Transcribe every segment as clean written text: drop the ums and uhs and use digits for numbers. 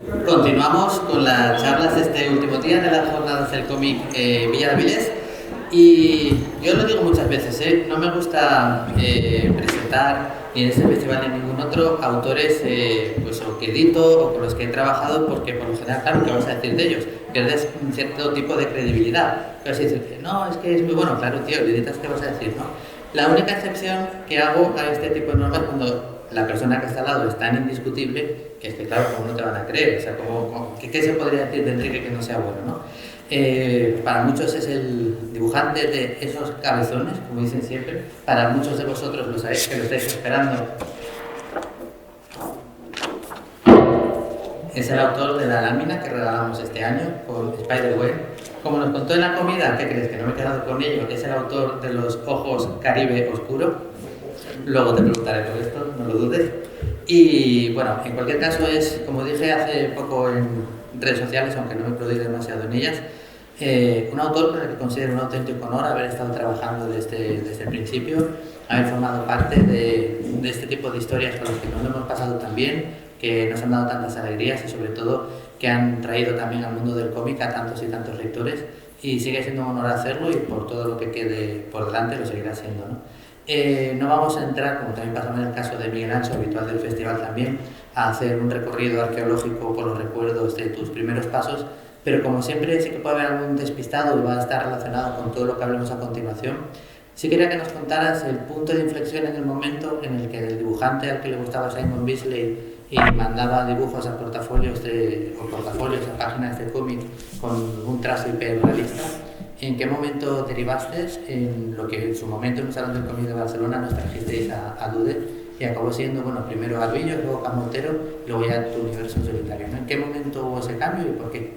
Continuamos con las charlas este último día de las jornadas del cómic Villa de Avilés. Y yo lo digo muchas veces, no me gusta presentar ni en este festival ni en ningún otro autores pues, o que edito o con los que he trabajado, porque por lo general, claro, ¿qué vas a decir de ellos? Pierdes un cierto tipo de credibilidad. Vas a decir, no, es que es muy bueno, claro, tío, le editas, ¿qué vas a decir? ¿No? La única excepción que hago a este tipo de normas cuando la persona que está al lado es tan indiscutible que es que, claro, ¿cómo no te van a creer? O sea, ¿qué se podría decir de Enrique que no sea bueno, no? Para muchos es el dibujante de esos cabezones, como dicen siempre. Para muchos de vosotros lo sabéis, que lo estáis esperando. Es el autor de la lámina que regalamos este año con Spider-Web. Como nos contó en la comida, ¿qué crees? Que no me he quedado con ello. Es el autor de los ojos Caribe Oscuro. Luego te preguntaré por esto, no lo dudes. Y bueno, en cualquier caso es, como dije hace poco en redes sociales, aunque no me prodigue demasiado en ellas, un autor con el que considero un auténtico honor haber estado trabajando desde el principio, haber formado parte de este tipo de historias con las que nos hemos pasado tan bien, que nos han dado tantas alegrías y sobre todo que han traído también al mundo del cómic a tantos y tantos lectores, y sigue siendo un honor hacerlo y por todo lo que quede por delante lo seguirá siendo, ¿no? No vamos a entrar, como también pasó en el caso de Miguel Ancho, habitual del festival también, a hacer un recorrido arqueológico por los recuerdos de tus primeros pasos, pero como siempre sí que puede haber algún despistado y va a estar relacionado con todo lo que hablemos a continuación. Sí quería que nos contaras el punto de inflexión en el momento en el que el dibujante al que le gustaba Simon Bisley y mandaba dibujos a portafolios a páginas de cómic con un trazo hiperrealista. ¿En qué momento derivaste en lo que en su momento en el Salón del Cómic de Barcelona nos trajisteis a Dude y acabó siendo, bueno, primero Arbillo, luego Camotero, luego ya tu universo solitario, ¿no? ¿En qué momento hubo ese cambio y por qué?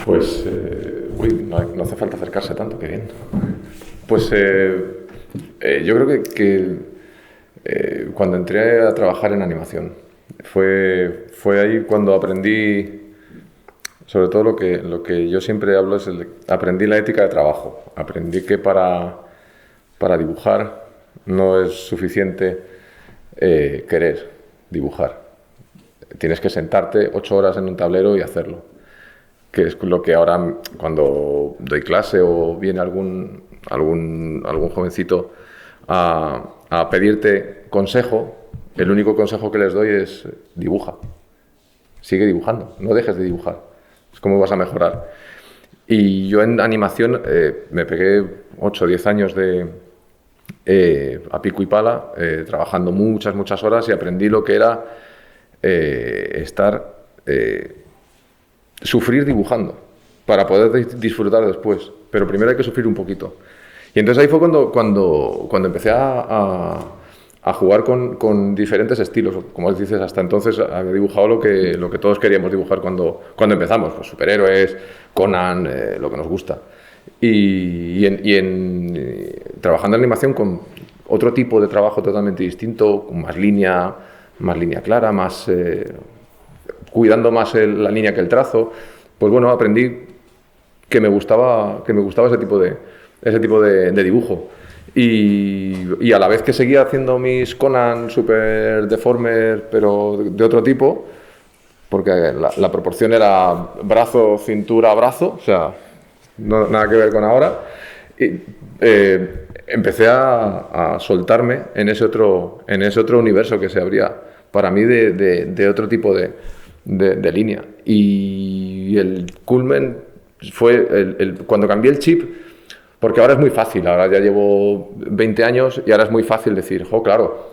Pues, no hace falta acercarse tanto, qué bien. Pues yo creo que cuando entré a trabajar en animación, fue ahí cuando aprendí, sobre todo lo que yo siempre hablo es aprendí la ética de trabajo. Aprendí que para dibujar no es suficiente querer dibujar. Tienes que sentarte 8 horas en un tablero y hacerlo. Que es lo que ahora cuando doy clase o viene algún jovencito a pedirte consejo, el único consejo que les doy es dibuja. Sigue dibujando, no dejes de dibujar. Es como vas a mejorar. Y yo en animación me pegué 8 o 10 años a pico y pala, trabajando muchas horas y aprendí lo que era sufrir dibujando para poder disfrutar después. Pero primero hay que sufrir un poquito. Y entonces ahí fue cuando empecé a jugar con diferentes estilos. Como dices, hasta entonces había dibujado lo que todos queríamos dibujar cuando empezamos, pues superhéroes, Conan, lo que nos gusta. Trabajando en animación con otro tipo de trabajo totalmente distinto, con más línea clara, cuidando más la línea que el trazo, pues bueno, aprendí que me gustaba ese tipo de dibujo. Y a la vez que seguía haciendo mis Conan super deformes, pero de otro tipo, porque la proporción era brazo, cintura, brazo, o sea, nada que ver con ahora, empecé a soltarme en ese otro universo que se abría para mí de otro tipo de línea. Y el culmen fue cuando cambié el chip, porque ahora es muy fácil, ahora ya llevo 20 años y ahora es muy fácil decir, claro,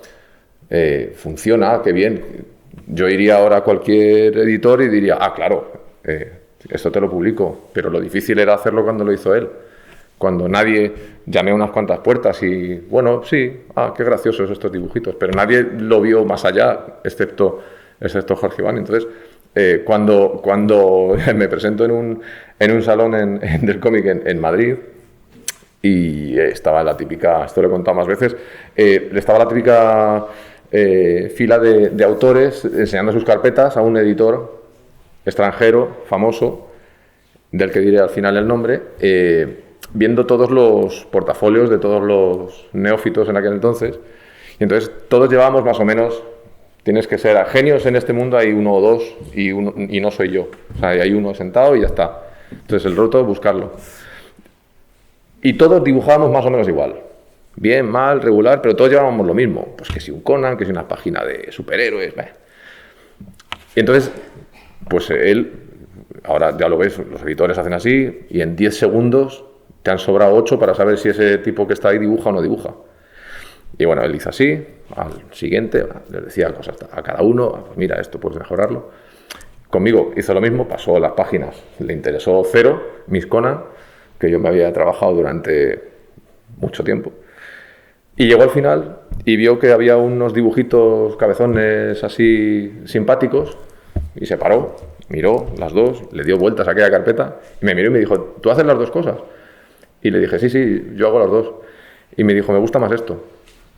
funciona, qué bien. Yo iría ahora a cualquier editor y diría, claro, esto te lo publico, pero lo difícil era hacerlo cuando lo hizo él. Cuando nadie, llamé a unas cuantas puertas y, bueno, sí, qué graciosos estos dibujitos, pero nadie lo vio más allá, excepto Jorge Iván. Entonces, cuando me presento en un salón del cómic en Madrid, y estaba la típica, esto lo he contado más veces, estaba la típica fila de autores enseñando sus carpetas a un editor extranjero, famoso, del que diré al final el nombre, viendo todos los portafolios de todos los neófitos en aquel entonces. Y entonces todos llevábamos más o menos Tienes que ser genios en este mundo, hay uno o dos y no soy yo. O sea, hay uno sentado y ya está. Entonces el reto es buscarlo. Y todos dibujábamos más o menos igual. Bien, mal, regular, pero todos llevábamos lo mismo. Pues que si un Conan, que si una página de superhéroes. Y entonces, pues él, ahora ya lo ves, los editores hacen así y en 10 segundos te han sobrado 8 para saber si ese tipo que está ahí dibuja o no dibuja. Y bueno, él hizo así, al siguiente, le decía cosas a cada uno, pues mira, esto puedes mejorarlo. Conmigo hizo lo mismo, pasó las páginas, le interesó cero, Miss Conan, que yo me había trabajado durante mucho tiempo. Y llegó al final y vio que había unos dibujitos cabezones así simpáticos y se paró, miró las dos, le dio vueltas a aquella carpeta y me miró y me dijo, ¿tú haces las dos cosas? Y le dije, sí, yo hago las dos. Y me dijo, me gusta más esto,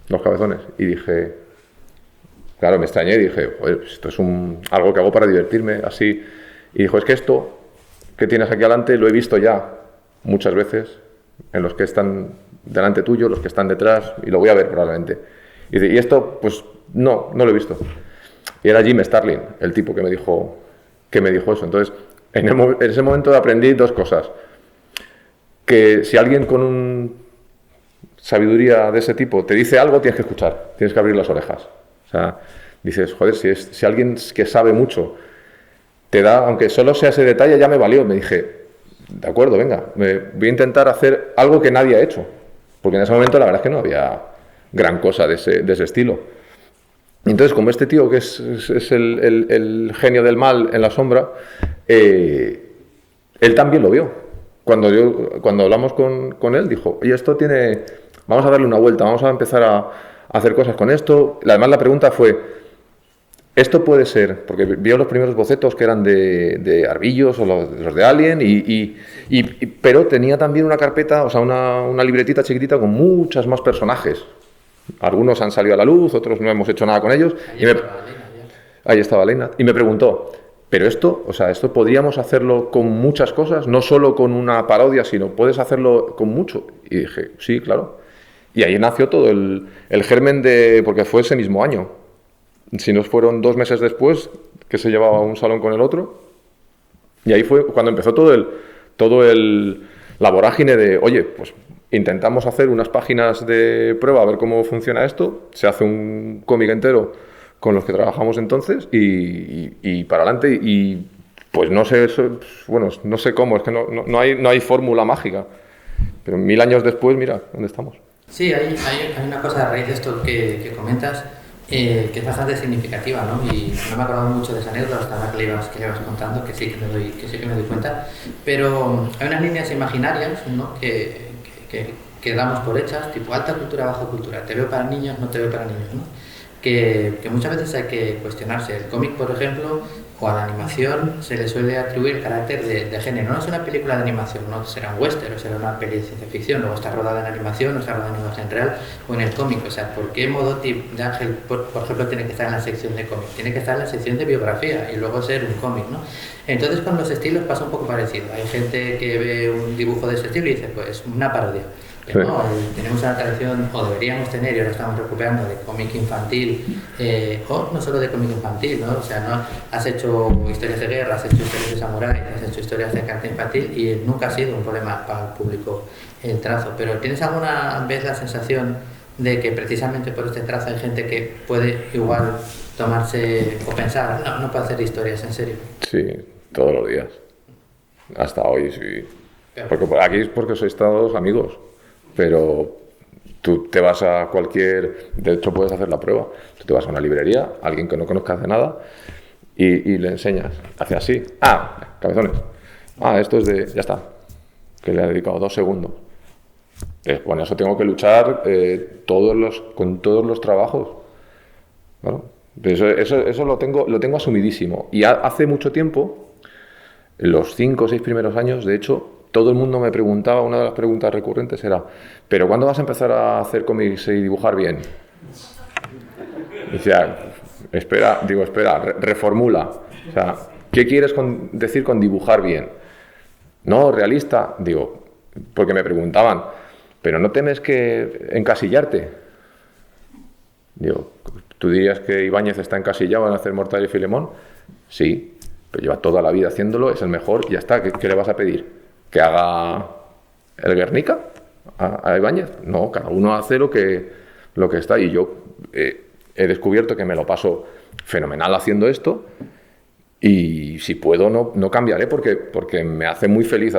los cabezones. Y dije, claro, me extrañé y dije, joder, esto es algo que hago para divertirme, así. Y dijo, es que esto que tienes aquí delante lo he visto ya muchas veces en los que están delante tuyo, los que están detrás, y lo voy a ver probablemente. Y dice, y esto, pues no lo he visto. Y era Jim Starlin, el tipo que me dijo eso. Entonces, en ese momento aprendí dos cosas. Que si alguien con sabiduría de ese tipo te dice algo, tienes que escuchar, tienes que abrir las orejas. O sea, dices, joder, si alguien que sabe mucho te da, aunque solo sea ese detalle, ya me valió. Me dije, de acuerdo, venga, voy a intentar hacer algo que nadie ha hecho. Porque en ese momento la verdad es que no había gran cosa de ese estilo. Y entonces, como este tío que es el genio del mal en la sombra, él también lo vio. Cuando hablamos con él, dijo, oye, esto vamos a darle una vuelta, vamos a empezar a hacer cosas con esto. Además, la pregunta fue, esto puede ser, porque vio los primeros bocetos que eran de Arbillos o los de Alien, pero tenía también una carpeta, o sea, una libretita chiquitita con muchas más personajes. Algunos han salido a la luz, otros no hemos hecho nada con ellos. Ahí estaba Lena. Y me preguntó, pero esto podríamos hacerlo con muchas cosas, no solo con una parodia, sino puedes hacerlo con mucho. Y dije, sí, claro. Y ahí nació todo el germen porque fue ese mismo año. Si no fueron 2 meses después, que se llevaba un salón con el otro. Y ahí fue cuando empezó la vorágine de, oye, pues intentamos hacer unas páginas de prueba a ver cómo funciona esto. Se hace un cómic entero con los que trabajamos entonces y para adelante. Y pues no sé, no sé cómo, es que no hay fórmula mágica. Pero 1000 años después, mira, ¿dónde estamos? Sí, hay una cosa a raíz de esto que comentas que es bastante significativa, ¿no? Y no me he acordado mucho de esa anécdota hasta ahora que le ibas contando, que sí que me doy cuenta. Pero hay unas líneas imaginarias, ¿no? que damos por hechas, tipo alta cultura, baja cultura, te veo para niños, no te veo para niños, ¿no? Que muchas veces hay que cuestionarse. El cómic, por ejemplo, o a la animación se le suele atribuir carácter de género. No es una película de animación, no será un western o será una peli de ciencia ficción, luego está rodada en animación o está rodada en imagen real o en el cómic. O sea, ¿por qué Modotti de Ángel, por ejemplo, tiene que estar en la sección de cómic? Tiene que estar en la sección de biografía y luego ser un cómic, ¿no? Entonces con los estilos pasa un poco parecido. Hay gente que ve un dibujo de ese estilo y dice, pues una parodia. Sí. No, tenemos una tradición, o deberíamos tener, y ahora estamos recuperando, de cómic infantil, o no solo de cómic infantil, ¿no? O sea, ¿no? Has hecho historias de guerra, has hecho historias de samurái, has hecho historias de carta infantil y nunca ha sido un problema para el público el trazo. Pero ¿tienes alguna vez la sensación de que precisamente por este trazo hay gente que puede igual tomarse o pensar, no puedo hacer historias en serio? Sí, todos los días. Hasta hoy, sí. Porque aquí es porque sois todos amigos. Pero tú te vas a de hecho puedes hacer la prueba, tú te vas a una librería, alguien que no conozcas de nada, y le enseñas, hace así, cabezones, esto es ya está, que le ha dedicado 2 segundos. Bueno, eso tengo que luchar con todos los trabajos, ¿no? Eso lo tengo asumidísimo, y hace mucho tiempo, los 5 o 6 primeros años, de hecho, todo el mundo me preguntaba, una de las preguntas recurrentes era, ¿pero cuándo vas a empezar a hacer cómics y dibujar bien? Y decía, espera, reformula. O sea, ¿qué quieres decir con dibujar bien? No, realista, digo, porque me preguntaban, ¿pero no temes que encasillarte? Digo, ¿Tú dirías que Ibáñez está encasillado en hacer Mortadelo y Filemón? Sí, pero lleva toda la vida haciéndolo, es el mejor y ya está. ¿Qué le vas a pedir? ¿Que haga el Guernica a Ibáñez? No, cada uno hace lo que está. Y yo he descubierto que me lo paso fenomenal haciendo esto y si puedo no cambiaré porque me hace muy feliz.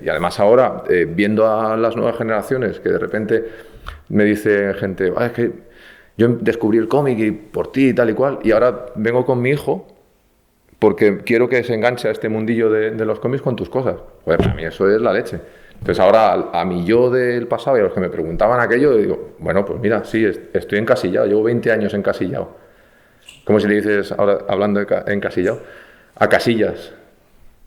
Y además ahora, viendo a las nuevas generaciones que de repente me dice gente, es que yo descubrí el cómic y por ti y tal y cual, y ahora vengo con mi hijo porque quiero que se enganche a este mundillo de los cómics con tus cosas. Pues para mí eso es la leche. Entonces ahora a mí yo del pasado y a los que me preguntaban aquello, digo, bueno, pues mira, sí, estoy encasillado, llevo 20 años encasillado. Como si le dices, ahora hablando de encasillado, a Casillas,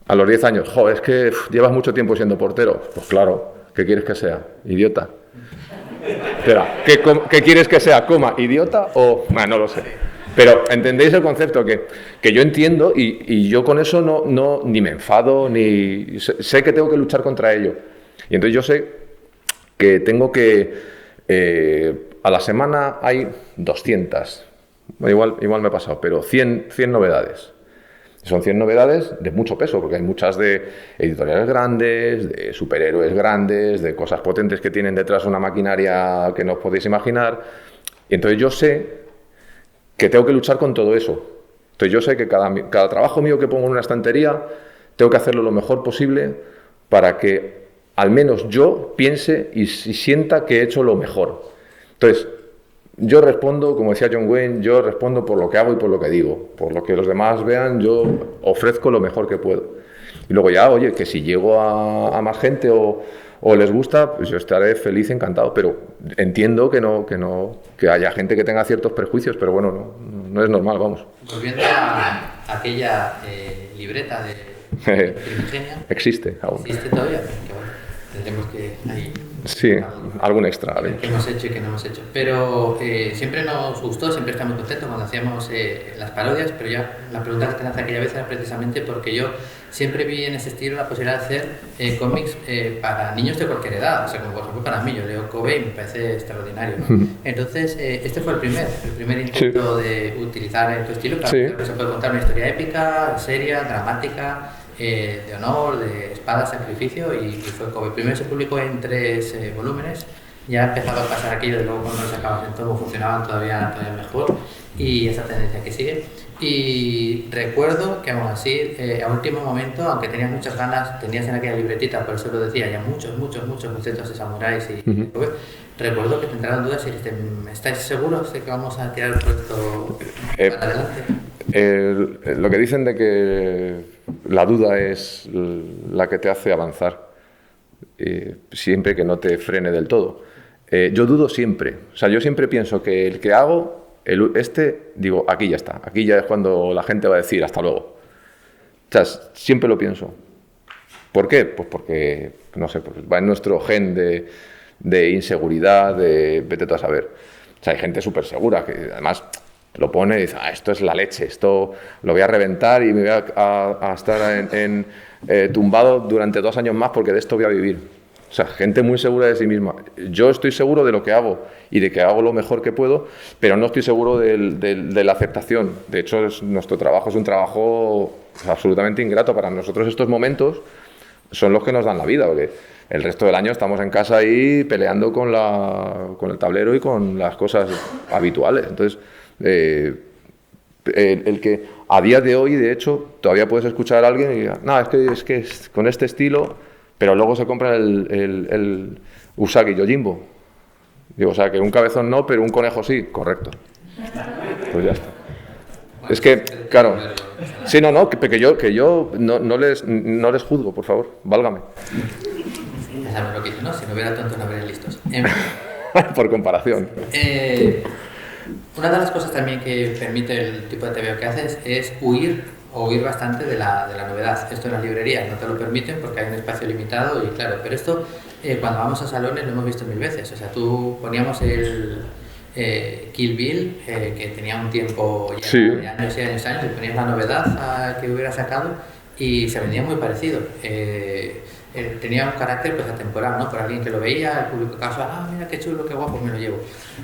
a los 10 años, es que llevas mucho tiempo siendo portero. Pues claro, ¿qué quieres que sea? Idiota. Espera, ¿qué quieres que sea? ¿Coma? ¿Idiota o...? No lo sé. Pero entendéis el concepto que yo entiendo y yo con eso no ni me enfado, ni sé que tengo que luchar contra ello. Y entonces yo sé que tengo que... a la semana hay 200, igual me he pasado, pero 100 novedades. Son 100 novedades de mucho peso, porque hay muchas de editoriales grandes, de superhéroes grandes, de cosas potentes que tienen detrás una maquinaria que no os podéis imaginar. Y entonces yo sé que tengo que luchar con todo eso. Entonces yo sé que cada trabajo mío que pongo en una estantería, tengo que hacerlo lo mejor posible para que al menos yo piense y sienta que he hecho lo mejor. Entonces, yo respondo, como decía John Wayne, yo respondo por lo que hago y por lo que digo. Por lo que los demás vean, yo ofrezco lo mejor que puedo. Y luego ya, oye, que si llego a más gente o les gusta, pues yo estaré feliz, encantado. Pero entiendo que haya gente que tenga ciertos prejuicios, pero bueno, no es normal, vamos. Volviendo a aquella libreta de Primigenia. Existe aún. ¿Existe todavía? Que bueno, tendremos que ahí... Sí, algún extra. Que hemos hecho y que no hemos hecho. Pero siempre nos gustó, siempre estamos contentos cuando hacíamos las parodias, pero ya la pregunta que te lanzé aquella vez era precisamente porque yo siempre vi en ese estilo la posibilidad de hacer cómics para niños de cualquier edad, o sea, como por ejemplo para mí, yo leo Kobe y me parece extraordinario. Entonces, este fue el primer intento de utilizar tu estilo, para que se puede contar una historia épica, seria, dramática, de honor, de espada, sacrificio, y fue Kobe. Primero se publicó en 3 volúmenes, ya empezaba a pasar aquello de luego cuando lo sacabas en tomo funcionaban todavía mejor, y esa tendencia que sigue. Y recuerdo que aún así, a último momento, aunque tenías muchas ganas, tenías en aquella libretita, por eso lo decía, ya muchos bocetos de samuráis y Kobe, recuerdo que te entraron dudas y dijiste, ¿estáis seguros de que vamos a tirar el proyecto para adelante? Lo que dicen de que la duda es la que te hace avanzar, siempre que no te frene del todo. Yo dudo siempre, o sea, yo siempre pienso que el que hago, digo, aquí ya está, aquí ya es cuando la gente va a decir hasta luego. O sea, siempre lo pienso. ¿Por qué? Pues porque, no sé, pues va en nuestro gen de inseguridad, de vete tú a saber. O sea, hay gente súper segura que además lo pone y dice, esto es la leche, esto lo voy a reventar y me voy a estar tumbado durante 2 años más porque de esto voy a vivir. O sea, gente muy segura de sí misma. Yo estoy seguro de lo que hago y de que hago lo mejor que puedo, pero no estoy seguro de la aceptación. De hecho, nuestro trabajo es un trabajo absolutamente ingrato. Para nosotros estos momentos son los que nos dan la vida, porque el resto del año estamos en casa ahí peleando con el tablero y con las cosas habituales. Entonces, el que a día de hoy, de hecho, todavía puedes escuchar a alguien y diga, no, es que con este estilo, pero luego se compra el Usagi Yojimbo. Digo, o sea, que un cabezón no, pero un conejo sí, correcto. Pues ya está. Es que, claro, sí, no, que yo no les juzgo, por favor, válgame. Ya sabes lo que dice, ¿no? Si no hubiera tontos, no habría listos. Por comparación. Una de las cosas también que permite el tipo de TVO que haces es huir bastante de la novedad. Esto en las librerías no te lo permiten porque hay un espacio limitado y claro, pero esto cuando vamos a salones lo hemos visto 1000 veces. O sea, tú poníamos el Kill Bill, que tenía un tiempo ya, sí, de años y años, y ponías la novedad que hubiera sacado y se vendía muy parecido. Tenía un carácter pues atemporal, ¿no? Por alguien que lo veía, el público casual, mira qué chulo, qué guapo, me lo llevo.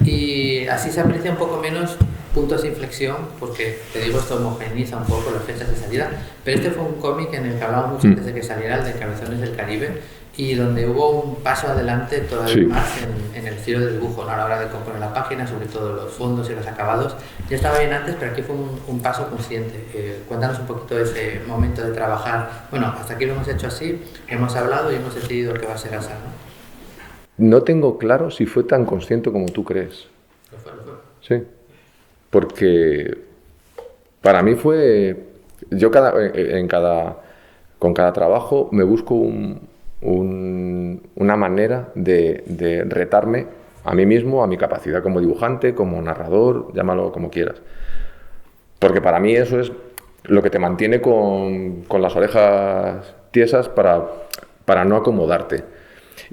Y así se aprecia un poco menos puntos de inflexión, porque te digo, esto homogeneiza un poco las fechas de salida, pero este fue un cómic en el que hablábamos mucho antes de que saliera, el de Cabezones del Caribe, y donde hubo un paso adelante todavía más en el estilo del dibujo, ¿no? A la hora de componer la página, sobre todo los fondos y los acabados. Ya estaba bien antes, pero aquí fue un paso consciente. Cuéntanos un poquito de ese momento de trabajar. Bueno, hasta aquí lo hemos hecho así, hemos hablado y hemos decidido que va a ser así, ¿no? No tengo claro si fue tan consciente como tú crees. Lo fue. Sí, porque para mí fue... Yo con cada trabajo me busco una manera de retarme a mí mismo, a mi capacidad como dibujante, como narrador, llámalo como quieras. Porque para mí eso es lo que te mantiene con las orejas tiesas para no acomodarte.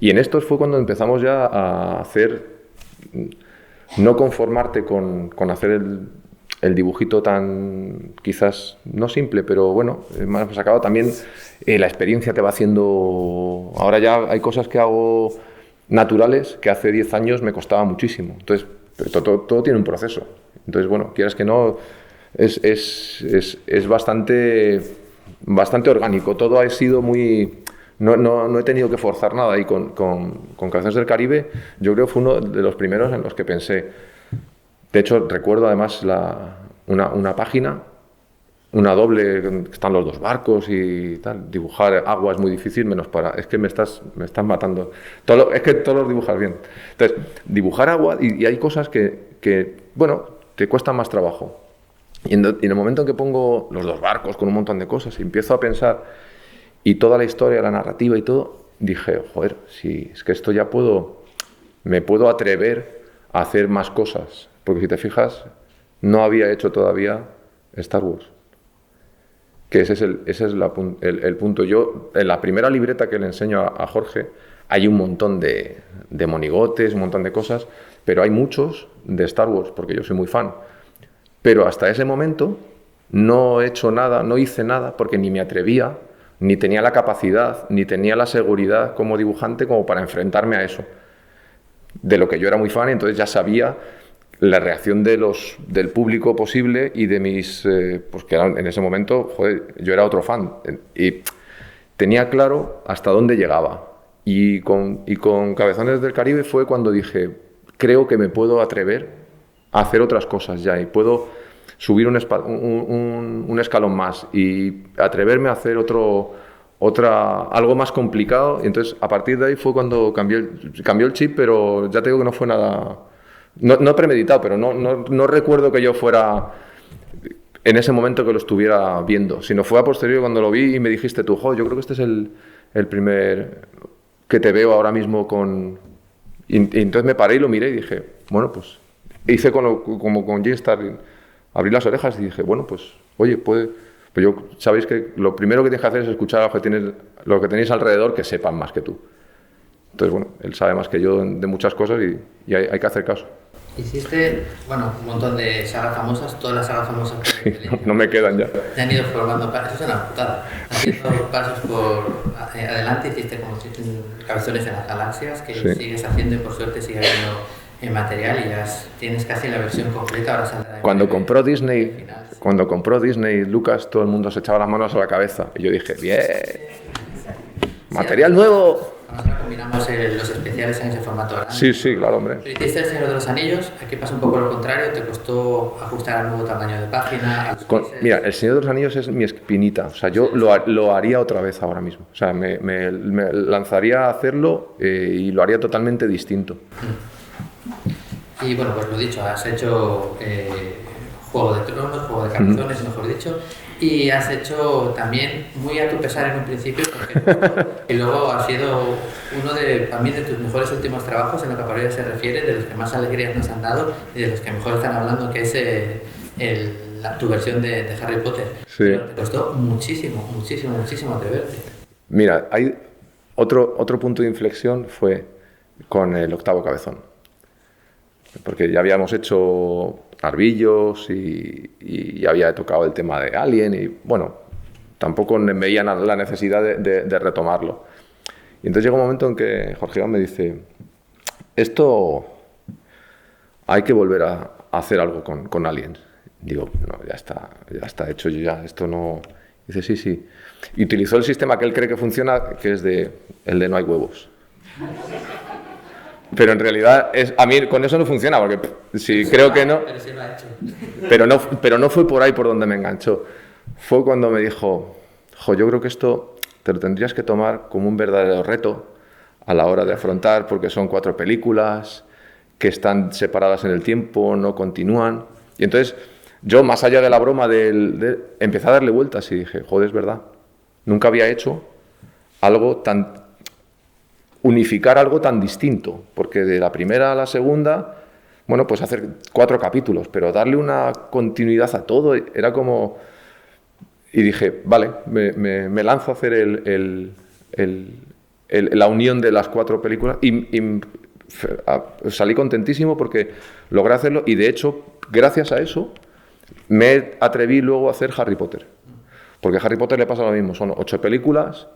Y en estos fue cuando empezamos ya a hacer, no conformarte con hacer el dibujito tan, quizás, no simple, pero bueno, más sacado también. La experiencia te va haciendo... Ahora ya hay cosas que hago naturales que hace 10 años me costaba muchísimo. Entonces, todo tiene un proceso. Entonces, bueno, quieras que no, es bastante orgánico. Todo ha sido muy... No he tenido que forzar nada. Y con Cabezones del Caribe, yo creo que fue uno de los primeros en los que pensé. De hecho, recuerdo además una página, una doble, que están los dos barcos y tal. Dibujar agua es muy difícil, menos para... Es que me estás matando. Es que todos los dibujas bien. Entonces, dibujar agua, y hay cosas que, bueno, te cuestan más trabajo. Y en el momento en que pongo los dos barcos con un montón de cosas y empiezo a pensar, y toda la historia, la narrativa y todo, dije, joder, si es que esto ya me puedo atrever a hacer más cosas. Porque si te fijas, no había hecho todavía Star Wars. Que ese es el punto. Yo, en la primera libreta que le enseño a Jorge, hay un montón de monigotes, un montón de cosas, pero hay muchos de Star Wars, porque yo soy muy fan. Pero hasta ese momento no he hecho nada, no hice nada, porque ni me atrevía, ni tenía la capacidad, ni tenía la seguridad como dibujante como para enfrentarme a eso. De lo que yo era muy fan, entonces ya sabía la reacción del público posible y de mis... pues que en ese momento, joder, yo era otro fan. Y tenía claro hasta dónde llegaba. Y con Cabezones del Caribe fue cuando dije, creo que me puedo atrever a hacer otras cosas ya. Y puedo subir un escalón más y atreverme a hacer algo más complicado. Y entonces, a partir de ahí fue cuando cambió el chip, pero ya te digo que no fue nada... No premeditado, pero no recuerdo que yo fuera en ese momento que lo estuviera viendo, sino fue a posteriori cuando lo vi y me dijiste tú, yo creo que este es el primer que te veo ahora mismo con... Y entonces me paré y lo miré y dije, bueno, pues hice como con Jim Starlin, abrí las orejas y dije, bueno, pues, oye, puede... Pues sabéis que lo primero que tienes que hacer es escuchar a lo que tenéis alrededor, que sepan más que tú. Entonces, bueno, él sabe más que yo de muchas cosas y hay que hacer caso. Hiciste, bueno, un montón de sagas famosas, todas las sagas famosas. Sí, no me quedan ya. Te han ido formando pasos, eso es una putada. Haciendo pasos por adelante, hiciste como Cabezones en las Galaxias, que sí. Sigues haciendo y por suerte sigue habiendo material y ya tienes casi la versión completa. Ahora saldrá cuando compró Disney, Lucas, todo el mundo se echaba las manos a la cabeza. Y yo dije, bien, material nuevo. Ahora combinamos los especiales en ese formato grande. Sí, claro, hombre. Hiciste El Señor de los Anillos, aquí pasa un poco lo contrario, te costó ajustar al nuevo tamaño de página. Mira, El Señor de los Anillos es mi espinita, o sea, yo lo haría otra vez ahora mismo. O sea, me lanzaría a hacerlo y lo haría totalmente distinto. Y bueno, pues lo dicho, has hecho Juego de Tronos, Juego de Cabezones, mejor dicho. Y has hecho también, muy a tu pesar en un principio, porque y luego ha sido uno también de tus mejores últimos trabajos en lo que a Parodias se refiere, de los que más alegrías nos han dado y de los que mejor están hablando, que es tu versión de Harry Potter. Sí. Pero te costó muchísimo atreverte. Mira, hay otro punto de inflexión fue con el octavo cabezón. Porque ya habíamos hecho Arbillos y había tocado el tema de Alien y bueno, tampoco veía la necesidad de retomarlo. Y entonces llega un momento en que Jorge Iván me dice, esto hay que volver a hacer algo con aliens. Digo, no, ya está hecho, yo ya, esto no... Dice, sí. Y utilizó el sistema que él cree que funciona, que es el de no hay huevos. Pero en realidad, a mí con eso no funciona, porque sí, creo que no... Pero sí lo ha hecho. Pero no fue por ahí por donde me enganchó. Fue cuando me dijo, yo creo que esto te lo tendrías que tomar como un verdadero reto a la hora de afrontar, porque son 4 películas que están separadas en el tiempo, no continúan. Y entonces, yo, más allá de la broma, empecé a darle vueltas y dije, es verdad, nunca había hecho unificar algo tan distinto, porque de la primera a la segunda, bueno, pues hacer 4 capítulos, pero darle una continuidad a todo era como... Y dije, vale, me lanzo a hacer la unión de las 4 películas y salí contentísimo porque logré hacerlo y, de hecho, gracias a eso, me atreví luego a hacer Harry Potter. Porque a Harry Potter le pasa lo mismo, son 8 películas,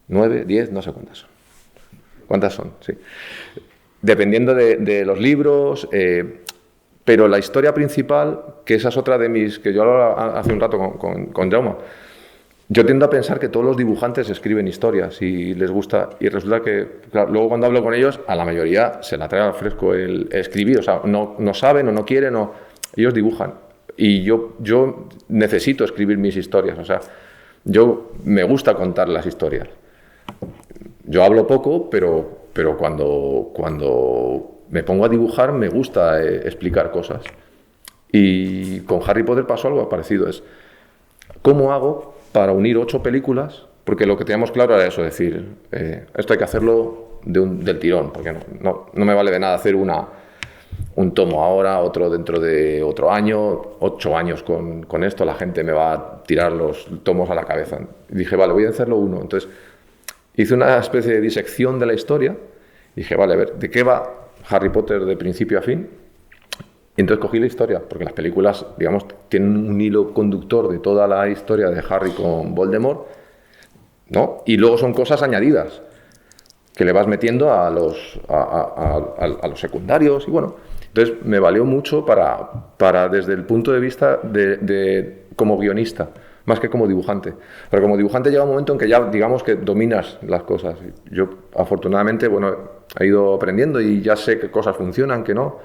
9, 10, no sé cuántas son. ¿Cuántas son? Sí. Dependiendo de los libros, pero la historia principal, que esa es otra de mis, que yo hablaba hace un rato con Jaume, yo tiendo a pensar que todos los dibujantes escriben historias y les gusta, y resulta que, claro, luego cuando hablo con ellos, a la mayoría se la trae al fresco el escribir, o sea, no saben o no quieren, ellos dibujan. Y yo necesito escribir mis historias, o sea, me gusta contar las historias. Yo hablo poco, pero cuando me pongo a dibujar me gusta explicar cosas. Y con Harry Potter pasó algo parecido. Es, ¿cómo hago para unir 8 películas? Porque lo que teníamos claro era eso, decir, esto hay que hacerlo del tirón, porque no me vale de nada hacer un tomo ahora, otro dentro de otro año, 8 años con esto, la gente me va a tirar los tomos a la cabeza. Y dije, vale, voy a hacerlo uno. Entonces, hice una especie de disección de la historia. Dije, vale, a ver, ¿de qué va Harry Potter de principio a fin? Y entonces cogí la historia, porque las películas, digamos, tienen un hilo conductor de toda la historia de Harry con Voldemort, ¿no? Y luego son cosas añadidas que le vas metiendo a los secundarios. Y bueno, entonces me valió mucho para desde el punto de vista de como guionista, más que como dibujante. Pero como dibujante llega un momento en que ya, digamos, que dominas las cosas. Yo, afortunadamente, bueno, he ido aprendiendo y ya sé qué cosas funcionan, qué no,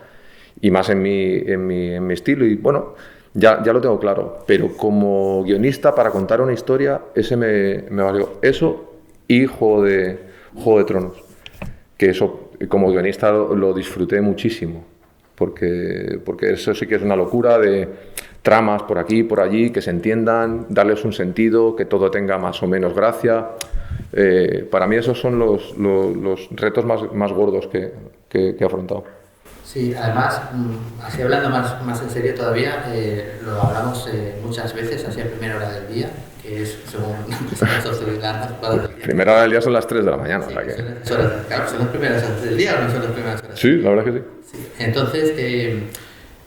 y más en mi estilo, y bueno, ya lo tengo claro. Pero como guionista, para contar una historia, ese me valió. Eso y Juego de Tronos, que eso, como guionista, lo disfruté muchísimo, porque eso sí que es una locura de tramas por aquí, por allí, que se entiendan, darles un sentido, que todo tenga más o menos gracia. Para mí esos son los retos más gordos que he afrontado. Sí, además, así hablando más en serio todavía, lo hablamos muchas veces, así a primera hora del día, que es según las sociedades. Primera hora del día son las 3 de la mañana. Sí, o sea que... ¿son las primeras horas del día o no son las primeras horas? Sí, la verdad es que sí. Sí. Entonces,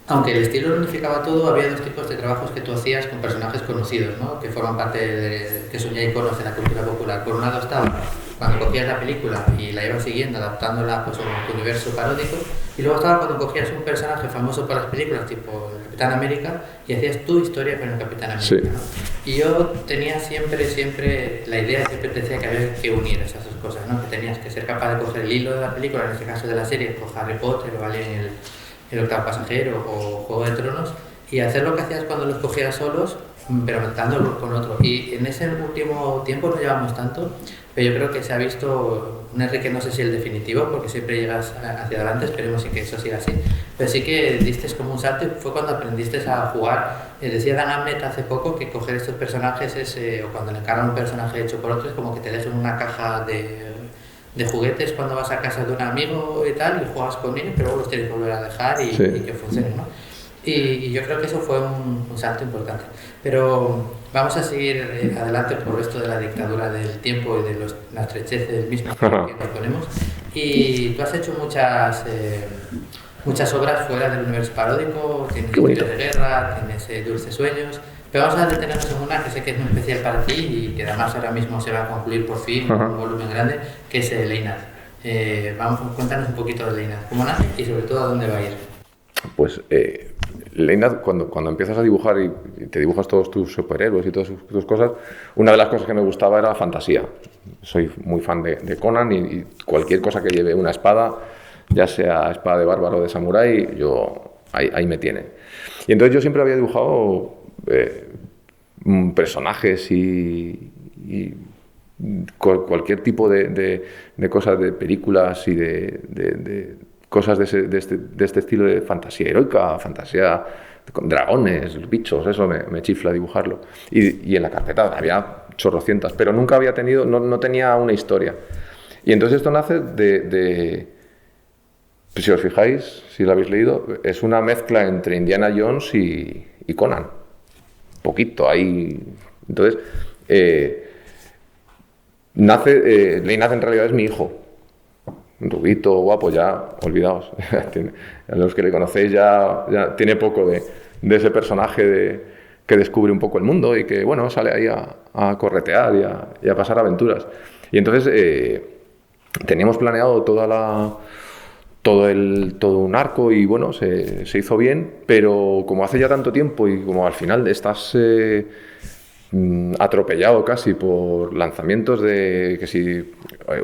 aunque el estilo lo unificaba todo, había 2 tipos de trabajos que tú hacías con personajes conocidos, ¿no? Que forman parte que son ya iconos de la cultura popular. Por un lado estaba cuando cogías la película y la ibas siguiendo, adaptándola pues, a tu universo paródico, y luego estaba cuando cogías un personaje famoso para las películas, tipo el Capitán América, y hacías tu historia con el Capitán América. Sí. ¿no? Y yo tenía siempre la idea, siempre decía que había que unir esas 2 cosas, ¿no? Que tenías que ser capaz de coger el hilo de la película, en este caso de la serie, con Harry Potter o Alien el octavo pasajero o Juego de Tronos, y hacer lo que hacías cuando los cogías solos, pero mezclándolo con otro. Y en ese último tiempo no llevamos tanto, pero yo creo que se ha visto un Enrique, no sé si el definitivo, porque siempre llegas hacia adelante, esperemos que eso siga así, pero sí que diste como un salto y fue cuando aprendiste a jugar. Decía Dan Abnett hace poco que coger estos personajes o cuando le encargan un personaje hecho por otro, es como que te dejan una caja de juguetes cuando vas a casa de un amigo y tal, y juegas con ellos, pero luego los tienes que volver a dejar y que funcionen, ¿no? Y yo creo que eso fue un salto importante. Pero vamos a seguir adelante por esto de la dictadura del tiempo y de la estrechez del mismo que nos ponemos. Y tú has hecho muchas obras fuera del universo paródico, tienes Historias de Guerra, tienes Dulces Sueños, pero vamos a detenernos en una que sé que es muy especial para ti y que además ahora mismo se va a concluir por fin, un volumen grande, que es Leinad. Cuéntanos un poquito de Leinad, cómo nace y sobre todo a dónde va a ir. Pues Leina, cuando empiezas a dibujar y te dibujas todos tus superhéroes y todas tus cosas, una de las cosas que me gustaba era la fantasía. Soy muy fan de Conan y cualquier cosa que lleve una espada, ya sea espada de bárbaro o de samurái, ahí me tiene. Y entonces yo siempre había dibujado personajes y cualquier tipo de cosas, de películas y de cosas de este estilo de fantasía heroica, fantasía con dragones, bichos, eso me chifla dibujarlo. Y en la carpeta había chorrocientas, pero nunca había tenido, no tenía una historia. Y entonces esto nace si os fijáis, si lo habéis leído, es una mezcla entre Indiana Jones y Conan. Poquito ahí. Entonces, Leina en realidad es mi hijo. Un rubito, guapo, ya, olvidaos. A los que le conocéis ya tiene poco de ese personaje que descubre un poco el mundo y que, bueno, sale ahí a corretear y a pasar aventuras. Y entonces teníamos planeado todo un arco y, bueno, se hizo bien, pero como hace ya tanto tiempo y como al final estás atropellado casi por lanzamientos de que si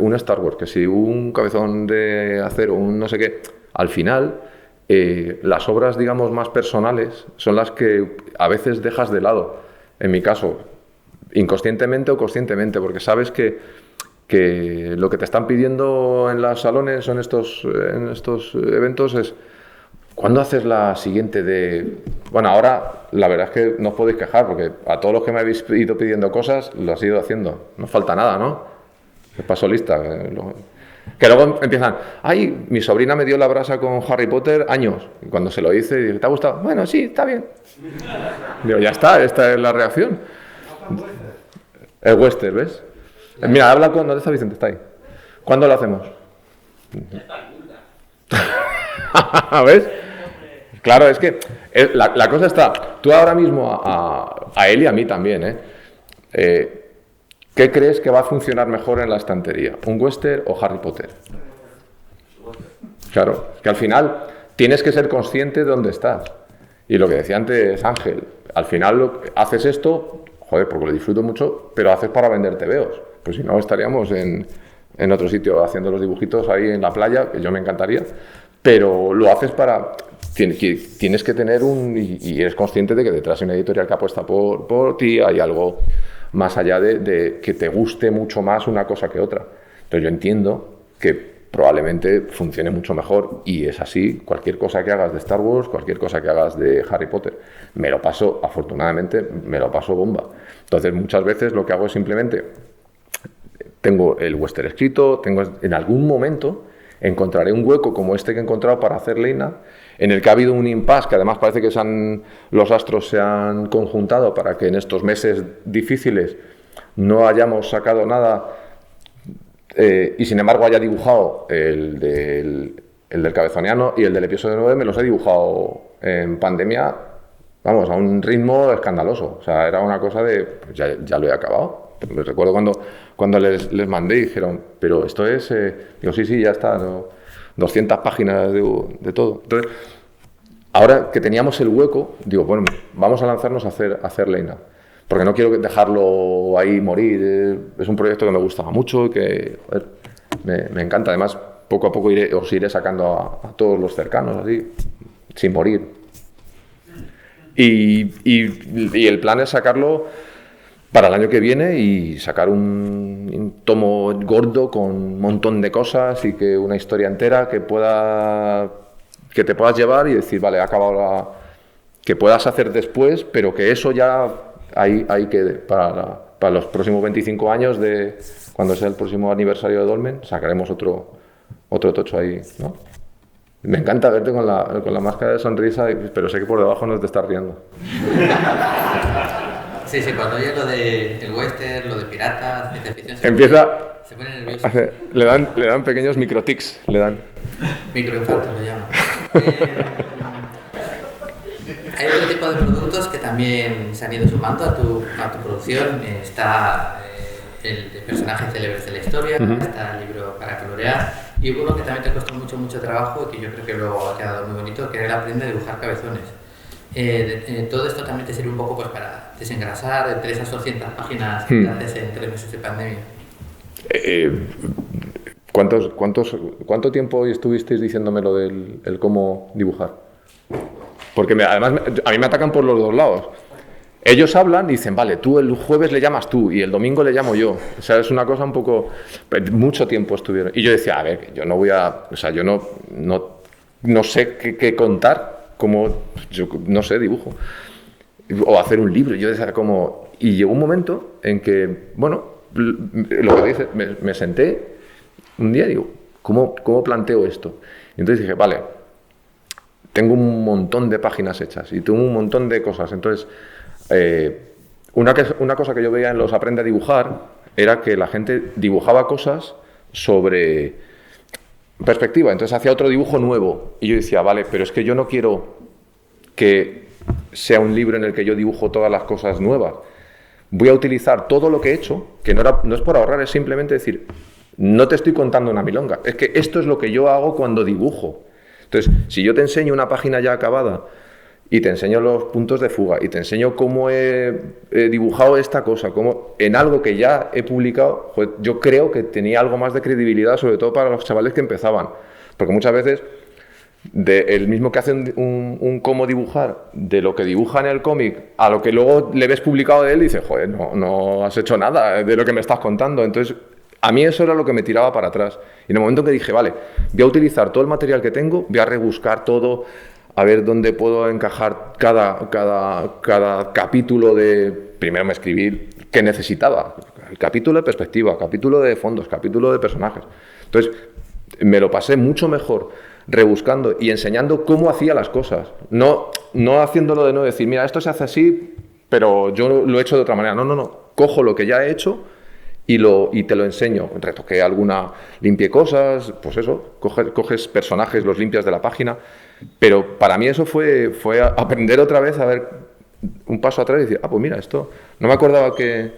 un Star Wars, que si un Cabezón de Acero, un no sé qué, al final las obras, digamos, más personales son las que a veces dejas de lado, en mi caso, inconscientemente o conscientemente, porque sabes que lo que te están pidiendo en los salones o en estos eventos es ¿cuándo haces la siguiente Bueno, ahora la verdad es que no os podéis quejar, porque a todos los que me habéis ido pidiendo cosas, lo has ido haciendo. No falta nada, ¿no? El paso lista. Que luego empiezan, ay, mi sobrina me dio la brasa con Harry Potter años. Y cuando se lo hice, dije, ¿te ha gustado? Bueno, sí, está bien. Digo, ya está, esta es la reacción. El western, ¿ves? Mira, habla con... ¿Dónde está Vicente? Está ahí. ¿Cuándo lo hacemos? ¿Ves? Claro, es que la cosa está... Tú ahora mismo, a él y a mí también, ¿qué crees que va a funcionar mejor en la estantería? ¿Un western o Harry Potter? Claro, que al final tienes que ser consciente de dónde estás. Y lo que decía antes Ángel, al final haces esto, joder, porque lo disfruto mucho, pero haces para vender tebeos. Pues si no, estaríamos en otro sitio haciendo los dibujitos ahí en la playa, que yo me encantaría, pero lo haces para... Tienes que tener y eres consciente de que detrás de una editorial que apuesta por ti hay algo más allá de que te guste mucho más una cosa que otra. Entonces yo entiendo que probablemente funcione mucho mejor y es así. Cualquier cosa que hagas de Star Wars, cualquier cosa que hagas de Harry Potter, afortunadamente me lo paso bomba. Entonces muchas veces lo que hago es simplemente tengo el western escrito, en algún momento encontraré un hueco como este que he encontrado para hacer Leina, en el que ha habido un impasse, que además parece que los astros se han conjuntado para que en estos meses difíciles no hayamos sacado nada y sin embargo haya dibujado el del Cabezoniano y el del episodio 9 me los he dibujado en pandemia, vamos, a un ritmo escandaloso. O sea, era una cosa de, pues ya lo he acabado. Me recuerdo cuando les mandé y dijeron, pero esto es... digo, sí, ya está, 200 páginas de todo. Entonces, ahora que teníamos el hueco, digo, bueno, vamos a lanzarnos a hacer Leina. Porque no quiero dejarlo ahí morir. Es un proyecto que me gustaba mucho y que joder, me encanta. Además, poco a poco os iré sacando a todos los cercanos, así, sin morir. Y el plan es sacarlo para el año que viene y sacar un tomo gordo con un montón de cosas y que una historia entera que te puedas llevar y decir, vale, ha acabado que puedas hacer después, pero que eso ya hay que para los próximos 25 años de cuando sea el próximo aniversario de Dolmen, sacaremos otro tocho ahí, ¿no? Me encanta verte con la máscara de sonrisa, pero sé que por debajo no te estás riendo. Sí, cuando oye lo del western, lo de piratas, ciencia ficción, se pone nervioso. Le dan pequeños microtics, le dan. Microinfarto lo llaman. Hay otro tipo de productos que también se han ido sumando a tu producción. Está el de personajes célebres de la historia, está el libro para colorear y uno que también te costó mucho trabajo y que yo creo que luego ha quedado muy bonito, que era el aprender a dibujar cabezones. Todo esto también te sirve un poco pues, para desengrasar entre esas 200 páginas que haces en 3 meses de pandemia. ¿Cuánto tiempo estuvisteis diciéndome lo del el cómo dibujar? Porque además a mí me atacan por los dos lados. Ellos hablan y dicen, vale, tú el jueves le llamas tú y el domingo le llamo yo. O sea, es una cosa un poco... Mucho tiempo estuvieron. Y yo decía, a ver, yo no voy a... O sea, yo no sé qué contar, como... Yo no sé, dibujo. O hacer un libro. Yo decía como... Y llegó un momento en que, bueno, lo que dices, me senté un día y digo, ¿cómo planteo esto? Y entonces dije, vale, tengo un montón de páginas hechas y tengo un montón de cosas. Entonces... una cosa que yo veía en los Aprende a Dibujar era que la gente dibujaba cosas sobre perspectiva, entonces hacía otro dibujo nuevo y yo decía, vale, pero es que yo no quiero que sea un libro en el que yo dibujo todas las cosas nuevas, voy a utilizar todo lo que he hecho, que no es por ahorrar, es simplemente decir, no te estoy contando una milonga, es que esto es lo que yo hago cuando dibujo. Entonces, si yo te enseño una página ya acabada y te enseño los puntos de fuga, y te enseño cómo he dibujado esta cosa, cómo en algo que ya he publicado, pues yo creo que tenía algo más de credibilidad, sobre todo para los chavales que empezaban. Porque muchas veces, el mismo que hace un cómo dibujar, de lo que dibuja en el cómic, a lo que luego le ves publicado de él, dices, joder, no has hecho nada de lo que me estás contando. Entonces, a mí eso era lo que me tiraba para atrás. Y en el momento que dije, vale, voy a utilizar todo el material que tengo, voy a rebuscar todo, a ver dónde puedo encajar cada capítulo de... Primero me escribí qué necesitaba. El capítulo de perspectiva, capítulo de fondos, capítulo de personajes. Entonces, me lo pasé mucho mejor rebuscando y enseñando cómo hacía las cosas. No haciéndolo de no decir, mira, esto se hace así, pero yo lo he hecho de otra manera. No. Cojo lo que ya he hecho y te lo enseño. Retoqué limpié cosas, pues eso, coges personajes, los limpias de la página. Pero para mí eso fue aprender otra vez a ver un paso atrás y decir, pues mira, esto no me acordaba que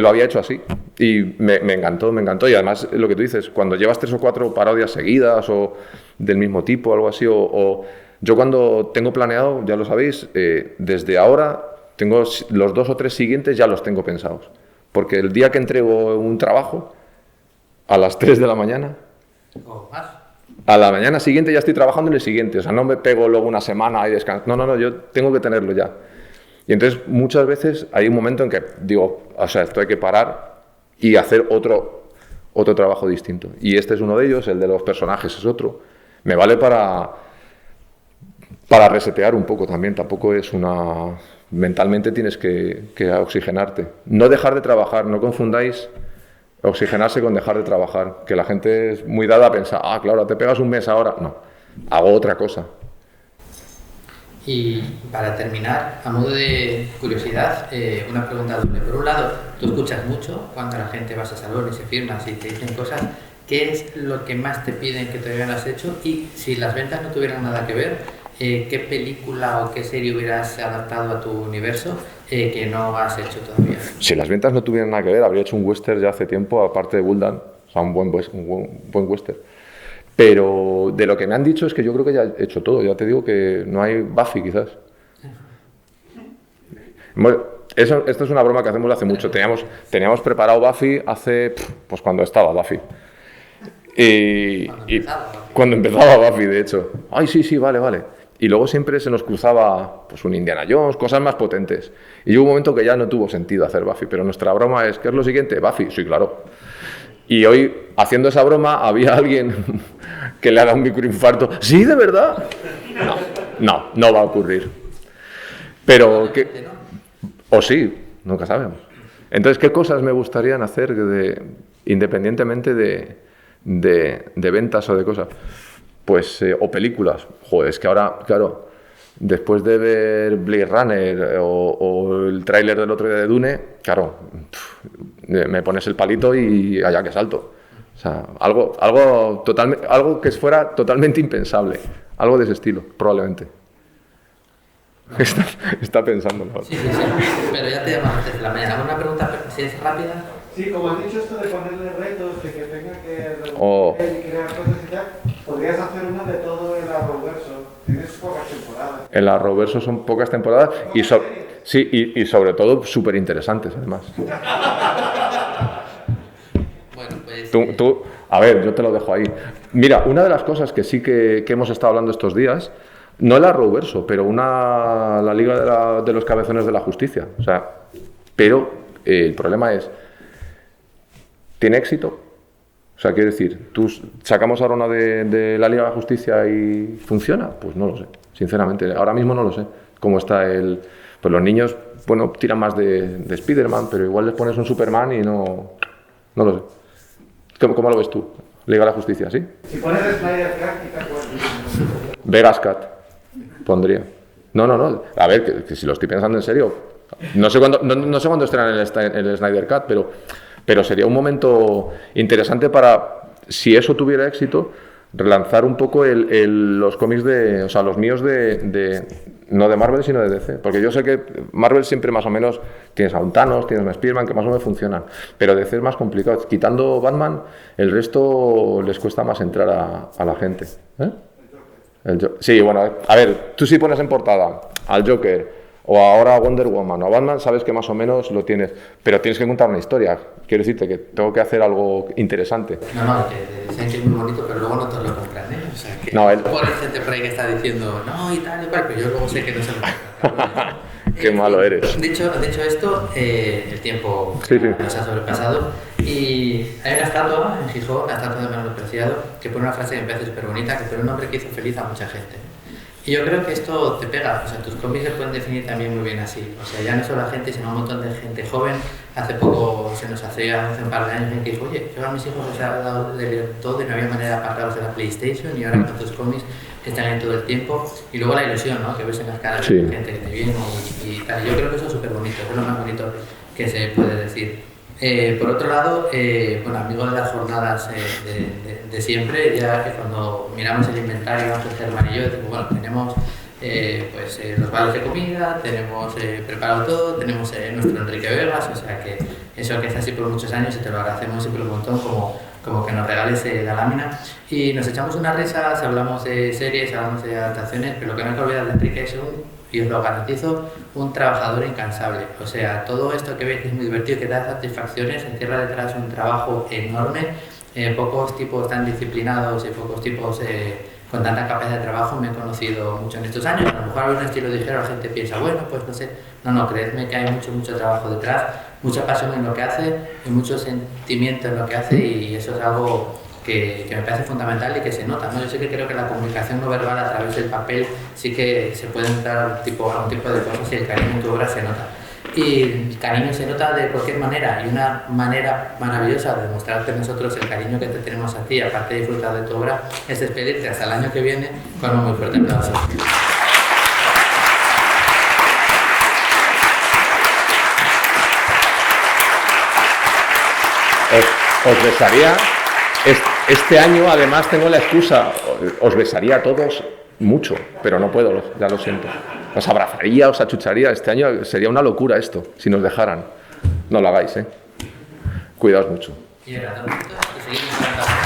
lo había hecho así. Y me encantó. Y además, lo que tú dices, cuando llevas 3 o 4 parodias seguidas o del mismo tipo, algo así, o yo cuando tengo planeado, ya lo sabéis, desde ahora tengo los 2 o 3 siguientes ya los tengo pensados. Porque el día que entrego un trabajo, a las 3 de la mañana... ¿O más? A la mañana siguiente ya estoy trabajando en el siguiente, o sea, no me pego luego una semana y descanso, no, yo tengo que tenerlo ya. Y entonces muchas veces hay un momento en que digo, o sea, esto hay que parar y hacer otro trabajo distinto. Y este es uno de ellos, el de los personajes es otro. Me vale para resetear un poco también, tampoco es una... Mentalmente tienes que oxigenarte. No dejar de trabajar, no confundáis oxigenarse con dejar de trabajar, que la gente es muy dada a pensar, claro, te pegas un mes ahora. No, hago otra cosa. Y para terminar, a modo de curiosidad, una pregunta doble. Por un lado, tú escuchas mucho cuando la gente vas a salones y firmas y te dicen cosas. ¿Qué es lo que más te piden que todavía no has hecho? Y si las ventas no tuvieran nada que ver, ¿qué película o qué serie hubieras adaptado a tu universo que no has hecho todavía? Si las ventas no tuvieran nada que ver, habría hecho un western ya hace tiempo, aparte de Bulldog, o sea, un buen western. Pero de lo que me han dicho es que yo creo que ya he hecho todo. Ya te digo que no hay Buffy, quizás. Bueno, esto es una broma que hacemos hace mucho. Teníamos preparado Buffy pues cuando estaba Buffy. Cuando empezaba Buffy, de hecho. Ay, sí, vale. Y luego siempre se nos cruzaba pues un Indiana Jones, cosas más potentes. Y llegó un momento que ya no tuvo sentido hacer Buffy. Pero nuestra broma es, ¿qué es lo siguiente? Buffy, sí, claro. Y hoy, haciendo esa broma, había alguien que le ha dado un microinfarto. ¿Sí, de verdad? No va a ocurrir. Pero, o sí, nunca sabemos. Entonces, ¿qué cosas me gustarían hacer independientemente de ventas o de cosas? Pues, o películas. Joder, es que ahora, claro, después de ver Blade Runner o el tráiler del otro día de Dune, claro, me pones el palito y allá que salto. O sea, algo que fuera totalmente impensable. Algo de ese estilo, probablemente. Está pensando, ¿no? Sí. Pero ya te llamamos desde la mañana. ¿Alguna pregunta, si es rápida? Sí, como has dicho esto de ponerle retos, de que tenga que crear cosas y tal, podrías hacer una de todo el Arrowverso. Tienes pocas temporadas. En la Arrowverso son pocas temporadas y sobre todo súper interesantes, además. Bueno, pues... A ver, yo te lo dejo ahí. Mira, una de las cosas que sí que hemos estado hablando estos días, no el Arrowverso, pero la Liga de los Cabezones de la Justicia. O sea, pero el problema es, ¿tiene éxito? O sea, quiero decir, ¿tú sacamos ahora una de la Liga de la Justicia y funciona? Pues no lo sé, sinceramente. Ahora mismo no lo sé. Cómo está pues los niños, bueno, tiran más de Spider-Man, pero igual les pones un Superman y no lo sé. ¿Cómo lo ves tú? Liga de la Justicia, ¿sí? Si pones el Snyder Cut, quita cuál. Vegas Cat, pondría. No. A ver, que si lo estoy pensando en serio. No sé cuándo estrenan el Snyder Cut, pero sería un momento interesante para, si eso tuviera éxito, relanzar un poco los cómics o sea, los míos no de Marvel, sino de DC. Porque yo sé que Marvel siempre más o menos tienes a un Thanos, tienes a un Spider-Man, que más o menos funcionan. Pero DC es más complicado. Quitando Batman, el resto les cuesta más entrar a la gente. Sí, bueno, a ver, tú si pones en portada al Joker o ahora a Wonder Woman o a Batman, sabes que más o menos lo tienes, pero tienes que contar una historia. Quiero decirte que tengo que hacer algo interesante. No, que dicen que es muy bonito, pero luego no todos lo compran, ¿eh? O sea, que no, por gente por ahí que está diciendo, no, y tal, pero yo luego sé que no se lo compran. Qué malo eres. Dicho esto, el tiempo nos ha sobrepasado y hay una estatua en Gijón, la estatua de Manuel Preciado, que pone una frase que me parece súper bonita, que fue un hombre que hizo feliz a mucha gente. Y yo creo que esto te pega, o sea, tus cómics se pueden definir también muy bien así. O sea, ya no solo la gente, sino un montón de gente joven. Hace poco se nos hacía, hace un par de años, que dijo, oye, yo a mis hijos les he dado de leer todo y no había manera de apartarlos de la PlayStation y ahora con tus cómics están ahí todo el tiempo. Y luego la ilusión, ¿no? Que ves en las caras de gente que te viene y tal. Yo creo que eso es súper bonito, es lo más bonito que se puede decir. Por otro lado, bueno, amigos de las jornadas de siempre, ya que cuando miramos el inventario, Germán y yo, bueno, tenemos los vales de comida, tenemos preparado todo, tenemos nuestro Enrique Vegas, o sea que eso que es así por muchos años y te lo agradecemos siempre un montón, como que nos regales la lámina. Y nos echamos unas risas, hablamos de series, hablamos de adaptaciones, pero lo que no hay que olvidar de Enrique es y os lo garantizo, un trabajador incansable. O sea, todo esto que veis que es muy divertido, que da satisfacciones, encierra detrás un trabajo enorme. Pocos tipos tan disciplinados y pocos tipos con tanta capacidad de trabajo me he conocido mucho en estos años. A lo mejor a un estilo ligero la gente piensa, bueno, pues no sé. No, creedme que hay mucho trabajo detrás, mucha pasión en lo que hace y mucho sentimiento en lo que hace y eso es algo que me parece fundamental y que se nota, ¿no? Yo sí que creo que la comunicación no verbal a través del papel sí que se pueden dar algún tipo de cosas y el cariño en tu obra se nota. Y el cariño se nota de cualquier manera y una manera maravillosa de mostrarte nosotros el cariño que te tenemos a ti, aparte de disfrutar de tu obra, es despedirte hasta el año que viene con un muy fuerte aplauso. Os besaría. Este año, además, tengo la excusa. Os besaría a todos mucho, pero no puedo, ya lo siento. Os abrazaría, os achucharía. Este año sería una locura esto, si nos dejaran. No lo hagáis, ¿eh? Cuidaos mucho. Y ahora, seguimos